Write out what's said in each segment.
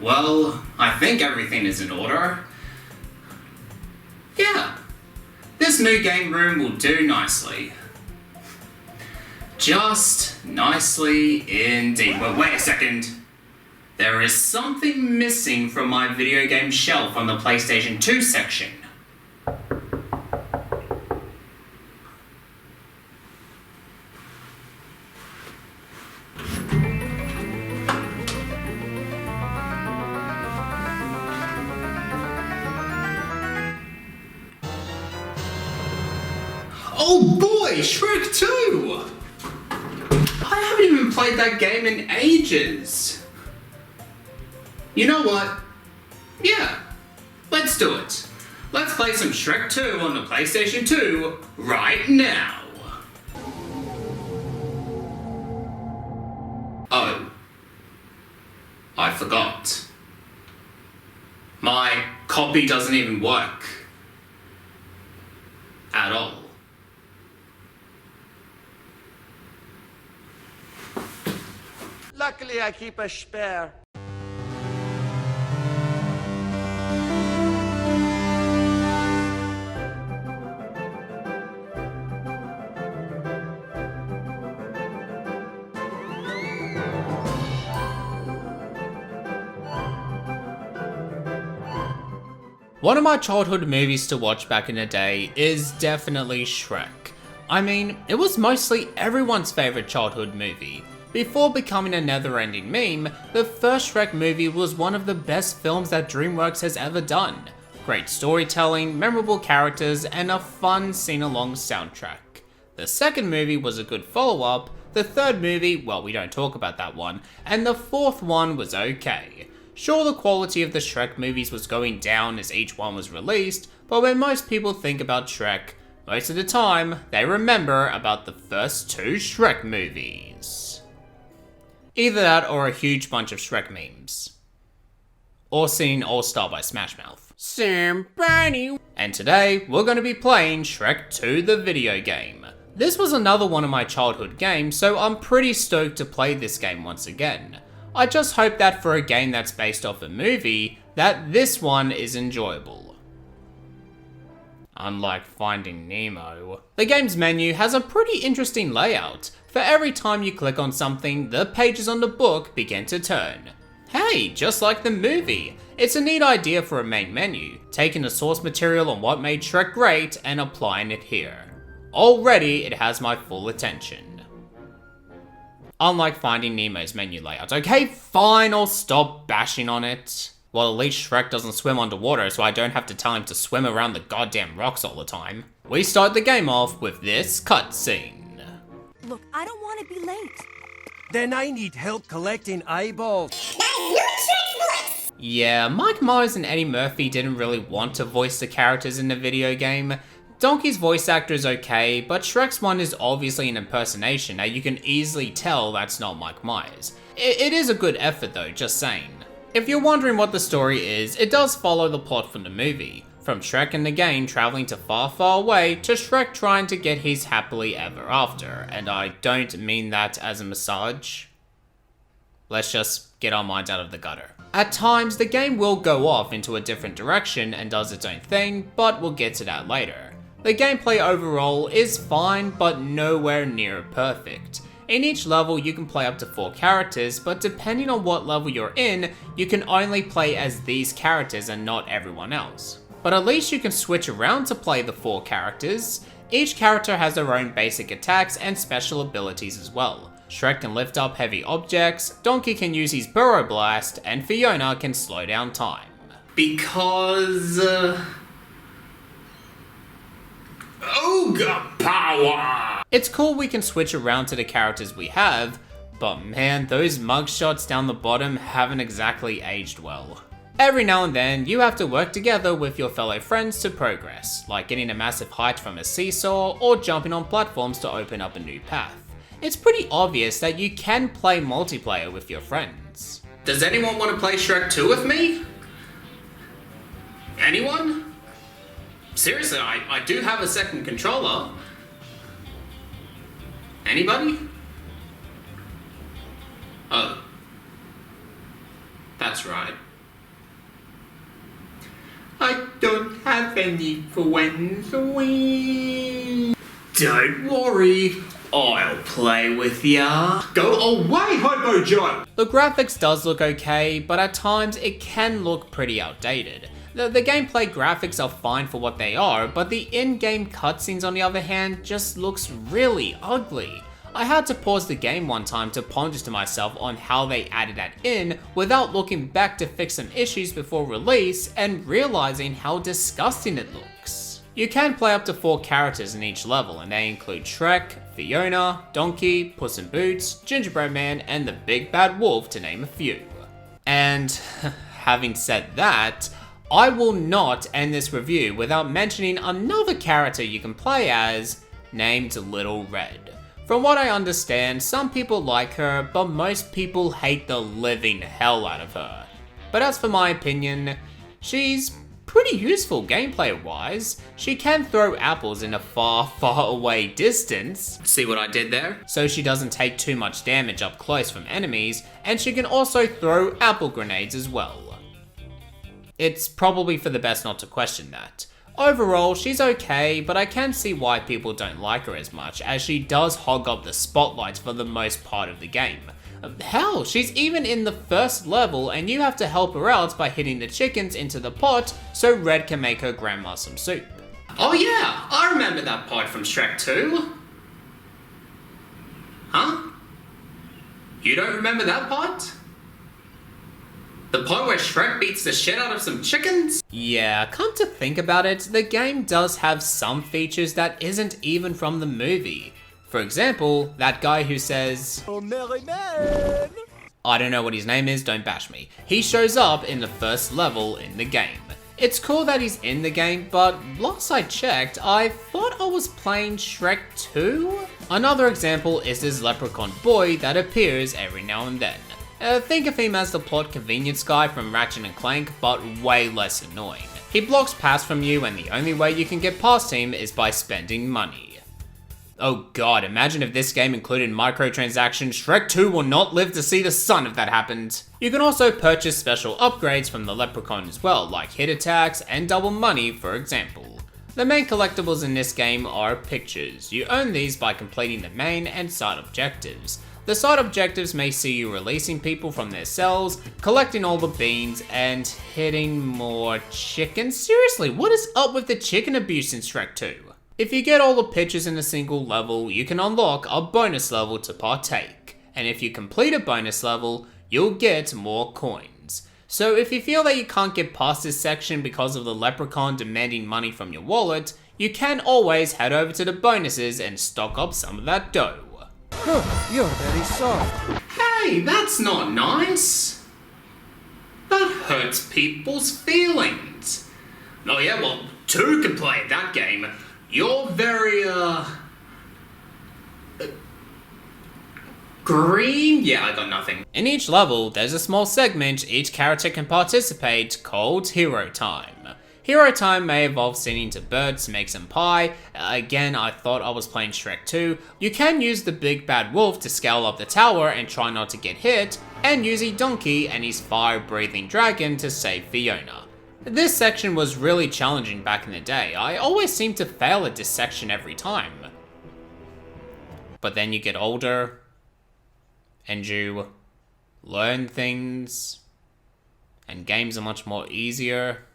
Well, I think everything is in order. Yeah, this new game room will do nicely. Just nicely indeed. But wait a second. There is something missing from my video game shelf on the PlayStation 2 section. Oh boy, Shrek 2! I haven't even played that game in ages. You know what? Yeah, let's do it. Let's play some Shrek 2 on the PlayStation 2 right now. Oh, I forgot. My copy doesn't even work. At all. Luckily, I keep a spare. One of my childhood movies to watch back in the day is definitely Shrek. I mean, it was mostly everyone's favourite childhood movie. Before becoming a never-ending meme, the first Shrek movie was one of the best films that DreamWorks has ever done. Great storytelling, memorable characters, and a fun sing-along soundtrack. The second movie was a good follow-up, the third movie, well, we don't talk about that one, and the fourth one was okay. Sure, the quality of the Shrek movies was going down as each one was released, but when most people think about Shrek, most of the time, they remember about the first two Shrek movies. Either that or a huge bunch of Shrek memes. Or singing All Star by Smash Mouth. Somebody. And today, we're going to be playing Shrek 2 the video game. This was another one of my childhood games, so I'm pretty stoked to play this game once again. I just hope that for a game that's based off a movie, that this one is enjoyable. Unlike Finding Nemo, the game's menu has a pretty interesting layout. For every time you click on something, the pages on the book begin to turn. Hey, just like the movie, it's a neat idea for a main menu, taking the source material on what made Shrek great and applying it here. Already, it has my full attention. Unlike Finding Nemo's menu layout. Okay, fine, I'll stop bashing on it. Well, at least Shrek doesn't swim underwater, so I don't have to tell him to swim around the goddamn rocks all the time. We start the game off with this cutscene. Look, I don't want to be late. Then I need help collecting eyeballs. Yeah, Mike Myers and Eddie Murphy didn't really want to voice the characters in the video game. Donkey's voice actor is okay, but Shrek's one is obviously an impersonation that you can easily tell that's not Mike Myers. It is a good effort though, just saying. If you're wondering what the story is, it does follow the plot from the movie. From Shrek and the gang traveling to far, far away, to Shrek trying to get his happily ever after, and I don't mean that as a massage. Let's just get our minds out of the gutter. At times, the game will go off into a different direction and does its own thing, but we'll get to that later. The gameplay overall is fine, but nowhere near perfect. In each level, you can play up to 4 characters, but depending on what level you're in, you can only play as these characters and not everyone else. But at least you can switch around to play the 4 characters. Each character has their own basic attacks and special abilities as well. Shrek can lift up heavy objects, Donkey can use his Burrow Blast, and Fiona can slow down time. Because... Ogre power! It's cool we can switch around to the characters we have, but man, those mugshots down the bottom haven't exactly aged well. Every now and then, you have to work together with your fellow friends to progress, like getting a massive height from a seesaw or jumping on platforms to open up a new path. It's pretty obvious that you can play multiplayer with your friends. Does anyone want to play Shrek 2 with me? Anyone? Seriously, I do have a second controller. Anybody? Oh. That's right. I don't have any friends. Don't worry, I'll play with ya. Go away, Hobo Joe! The graphics does look okay, but at times it can look pretty outdated. The gameplay graphics are fine for what they are, but the in-game cutscenes on the other hand just looks really ugly. I had to pause the game one time to ponder to myself on how they added that in without looking back to fix some issues before release and realizing how disgusting it looks. You can play up to 4 characters in each level, and they include Shrek, Fiona, Donkey, Puss in Boots, Gingerbread Man, and the Big Bad Wolf, to name a few. And having said that, I will not end this review without mentioning another character you can play as, named Little Red. From what I understand, some people like her, but most people hate the living hell out of her. But as for my opinion, she's pretty useful gameplay wise. She can throw apples in a far, far away distance. See what I did there? So she doesn't take too much damage up close from enemies, and she can also throw apple grenades as well. It's probably for the best not to question that. Overall, she's okay, but I can see why people don't like her as much, as she does hog up the spotlight for the most part of the game. Hell, she's even in the first level, and you have to help her out by hitting the chickens into the pot so Red can make her grandma some soup. Oh yeah, I remember that part from Shrek 2. Huh? You don't remember that part? The part where Shrek beats the shit out of some chickens? Yeah, come to think about it, the game does have some features that isn't even from the movie. For example, that guy who says, "Oh, merry man." I don't know what his name is, don't bash me. He shows up in the first level in the game. It's cool that he's in the game, but last I checked, I thought I was playing Shrek 2? Another example is this leprechaun boy that appears every now and then. Think of him as the plot convenience guy from Ratchet and Clank, but way less annoying. He blocks paths from you, and the only way you can get past him is by spending money. Oh god, imagine if this game included microtransactions. Shrek 2 will not live to see the sun if that happened. You can also purchase special upgrades from the leprechaun as well, like hit attacks and double money for example. The main collectibles in this game are pictures. You earn these by completing the main and side objectives. The side objectives may see you releasing people from their cells, collecting all the beans, and hitting more chickens. Seriously, what is up with the chicken abuse in Shrek 2? If you get all the pictures in a single level, you can unlock a bonus level to partake. And if you complete a bonus level, you'll get more coins. So if you feel that you can't get past this section because of the leprechaun demanding money from your wallet, you can always head over to the bonuses and stock up some of that dough. You're very soft. Hey, that's not nice. That hurts people's feelings. Oh yeah, well, 2 can play that game. You're very, green? Yeah, I got nothing. In each level, there's a small segment each character can participate called Hero Time. Hero Time may involve singing to birds to make some pie. Again, I thought I was playing Shrek 2. You can use the Big Bad Wolf to scale up the tower and try not to get hit, and use a donkey and his fire-breathing dragon to save Fiona. This section was really challenging back in the day. I always seem to fail at this section every time. But then you get older, and you learn things, and games are much more easier.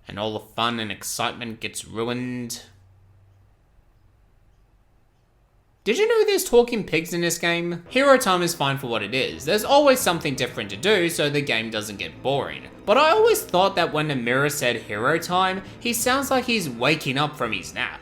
And all the fun and excitement gets ruined. Did you know there's talking pigs in this game? Hero Time is fine for what it is. There's always something different to do so the game doesn't get boring. But I always thought that when the mirror said Hero Time, he sounds like he's waking up from his nap.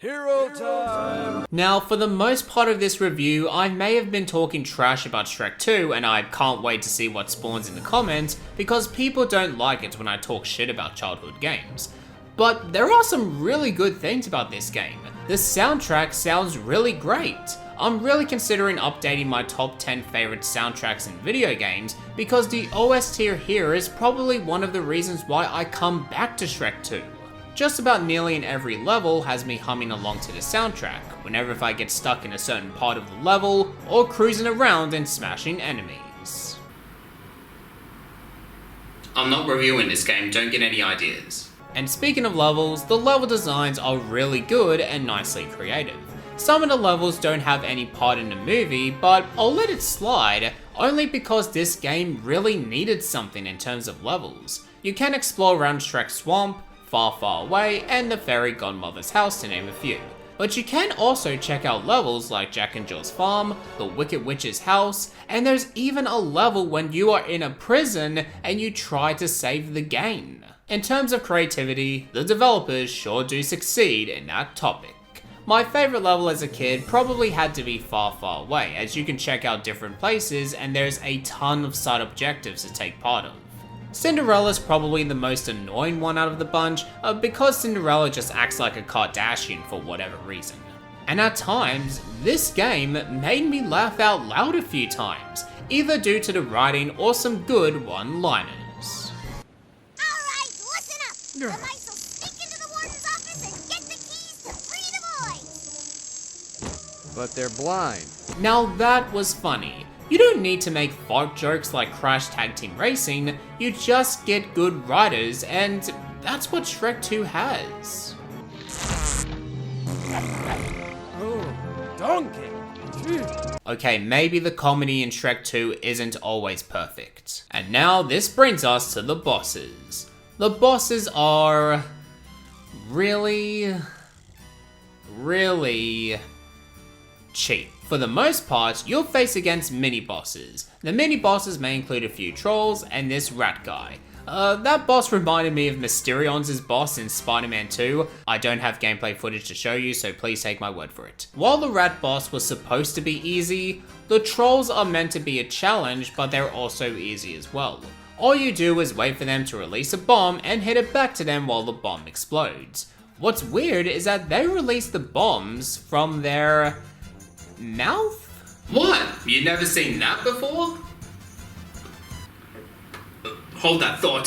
Hero time! Now, for the most part of this review, I may have been talking trash about Shrek 2, and I can't wait to see what spawns in the comments, because people don't like it when I talk shit about childhood games. But there are some really good things about this game. The soundtrack sounds really great. I'm really considering updating my top 10 favorite soundtracks in video games, because the OST here is probably one of the reasons why I come back to Shrek 2. Just about nearly in every level has me humming along to the soundtrack, whenever if I get stuck in a certain part of the level, or cruising around and smashing enemies. I'm not reviewing this game, don't get any ideas. And speaking of levels, the level designs are really good and nicely creative. Some of the levels don't have any part in the movie, but I'll let it slide, only because this game really needed something in terms of levels. You can explore around Shrek's swamp, Far Far Away, and the fairy godmother's house, to name a few. But you can also check out levels like Jack and Jill's farm, the Wicked Witch's house, and there's even a level when you are in a prison and you try to save the game. In terms of creativity, the developers sure do succeed in that topic. My favourite level as a kid probably had to be Far Far Away, as you can check out different places and there's a ton of side objectives to take part of. Cinderella's probably the most annoying one out of the bunch, because Cinderella just acts like a Kardashian for whatever reason. And at times, this game made me laugh out loud a few times, either due to the writing or some good one-liners. Alright, listen up! The mice will sneak into the warden's office and get the keys to free the boys! But they're blind. Now that was funny. You don't need to make fart jokes like Crash Tag Team Racing, you just get good writers, and that's what Shrek 2 has. Oh, donkey! Okay, maybe the comedy in Shrek 2 isn't always perfect. And now this brings us to the bosses. The bosses are really cheap. For the most part, you'll face against mini-bosses. The mini-bosses may include a few trolls and this rat guy. That boss reminded me of Mysterion's boss in Spider-Man 2. I don't have gameplay footage to show you, so please take my word for it. While the rat boss was supposed to be easy, the trolls are meant to be a challenge, but they're also easy as well. All you do is wait for them to release a bomb and hit it back to them while the bomb explodes. What's weird is that they release the bombs from their mouth? What? You never seen that before? Hold that thought.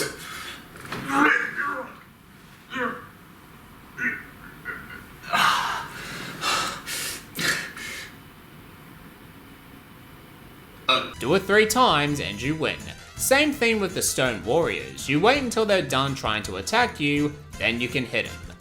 Do it 3 times and you win. Same thing with the stone warriors. You wait until they're done trying to attack you, then you can hit them.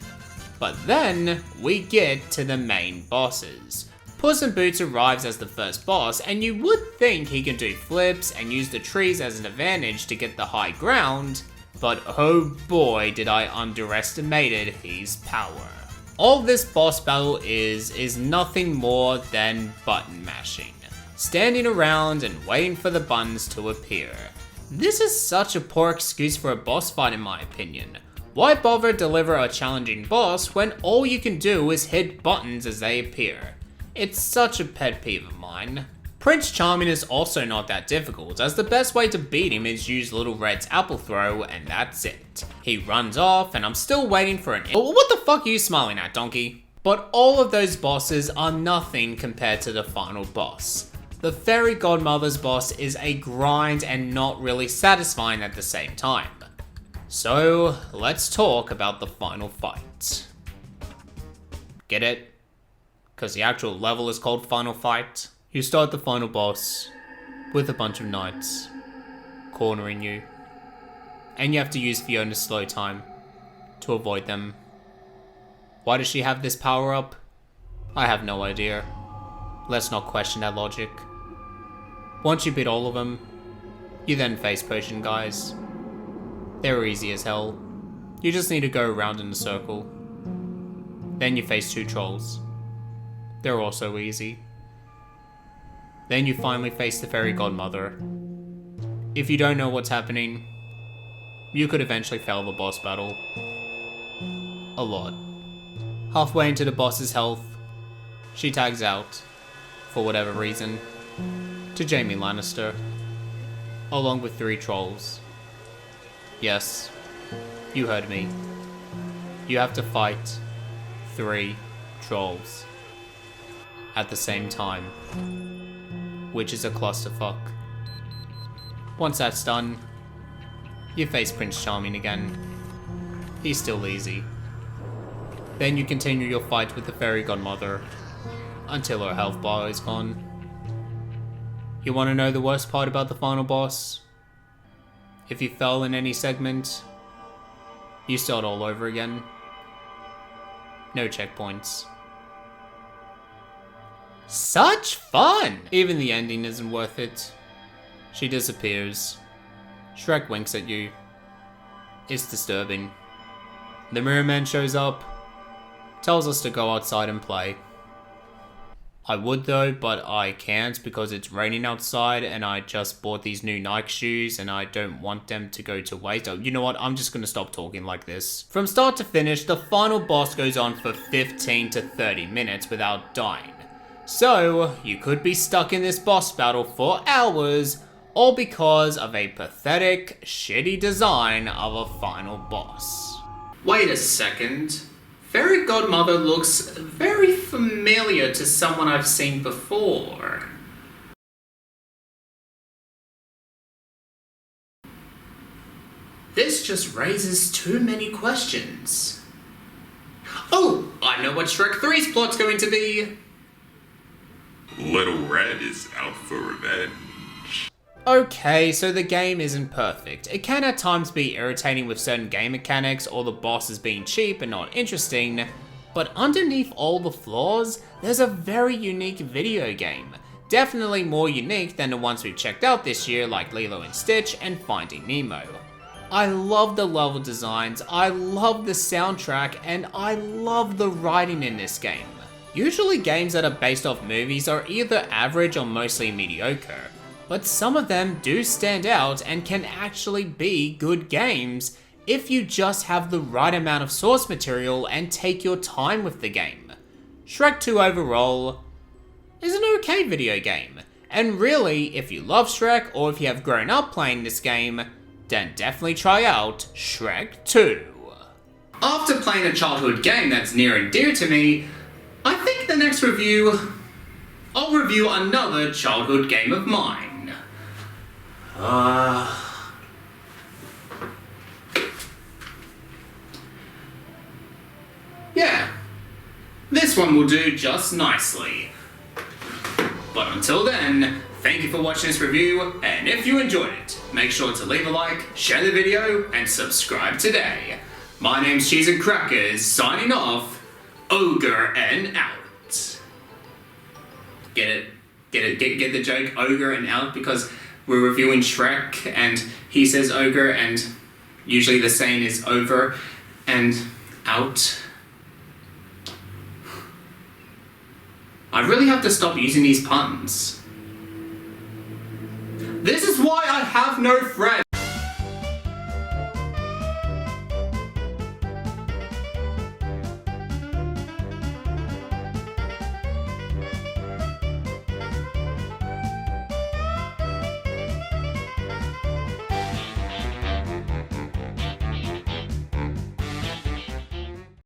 But then we get to the main bosses. Puss in Boots arrives as the first boss, and you would think he can do flips and use the trees as an advantage to get the high ground, but oh boy did I underestimate his power. All this boss battle is nothing more than button mashing. Standing around and waiting for the buttons to appear. This is such a poor excuse for a boss fight in my opinion. Why bother deliver a challenging boss when all you can do is hit buttons as they appear? It's such a pet peeve of mine. Prince Charming is also not that difficult, as the best way to beat him is use Little Red's apple throw, and that's it. He runs off, and I'm still waiting for an— what the fuck are you smiling at, donkey? But all of those bosses are nothing compared to the final boss. The Fairy Godmother's boss is a grind and not really satisfying at the same time. So, let's talk about the final fight. Get it? Because the actual level is called Final Fight. You start the final boss with a bunch of knights cornering you. And you have to use Fiona's slow time to avoid them. Why does she have this power up? I have no idea. Let's not question that logic. Once you beat all of them, you then face potion guys. They're easy as hell. You just need to go around in a circle. Then you face 2 trolls. They're also easy. Then you finally face the Fairy Godmother. If you don't know what's happening, you could eventually fail the boss battle. A lot. Halfway into the boss's health, she tags out, for whatever reason, to Jaime Lannister, along with 3 trolls. Yes, you heard me. You have to fight 3 trolls at the same time, which is a clusterfuck. Once that's done, you face Prince Charming again. He's still easy. Then you continue your fight with the fairy godmother until her health bar is gone. You want to know the worst part about the final boss? If you fell in any segment, you start all over again. No checkpoints. Such fun! Even the ending isn't worth it. She disappears. Shrek winks at you. It's disturbing. The Mirror Man shows up, tells us to go outside and play. I would though, but I can't because it's raining outside and I just bought these new Nike shoes and I don't want them to go to waste. Oh, you know what? I'm just gonna stop talking like this. From start to finish, the final boss goes on for 15 to 30 minutes without dying. So, you could be stuck in this boss battle for hours, all because of a pathetic, shitty design of a final boss. Wait a second. Fairy Godmother looks very familiar to someone I've seen before. This just raises too many questions. Oh, I know what Shrek 3's plot's going to be. Little Red is out for revenge. Okay, so the game isn't perfect. It can at times be irritating with certain game mechanics or the bosses being cheap and not interesting, but underneath all the flaws, there's a very unique video game. Definitely more unique than the ones we've checked out this year like Lilo and Stitch and Finding Nemo. I love the level designs, I love the soundtrack, and I love the writing in this game. Usually games that are based off movies are either average or mostly mediocre, but some of them do stand out and can actually be good games if you just have the right amount of source material and take your time with the game. Shrek 2 overall is an okay video game, and really, if you love Shrek or if you have grown up playing this game, then definitely try out Shrek 2. After playing a childhood game that's near and dear to me, I think the next review, I'll review another childhood game of mine. Yeah, this one will do just nicely. But until then, thank you for watching this review, and if you enjoyed it, make sure to leave a like, share the video, and subscribe today. My name's Cheese and Crackers, signing off, Ogre and out. Get it? Get the joke, Ogre and out, because we're reviewing Shrek, and he says ogre, and usually the saying is over and out. I really have to stop using these puns. This is why I have no friends.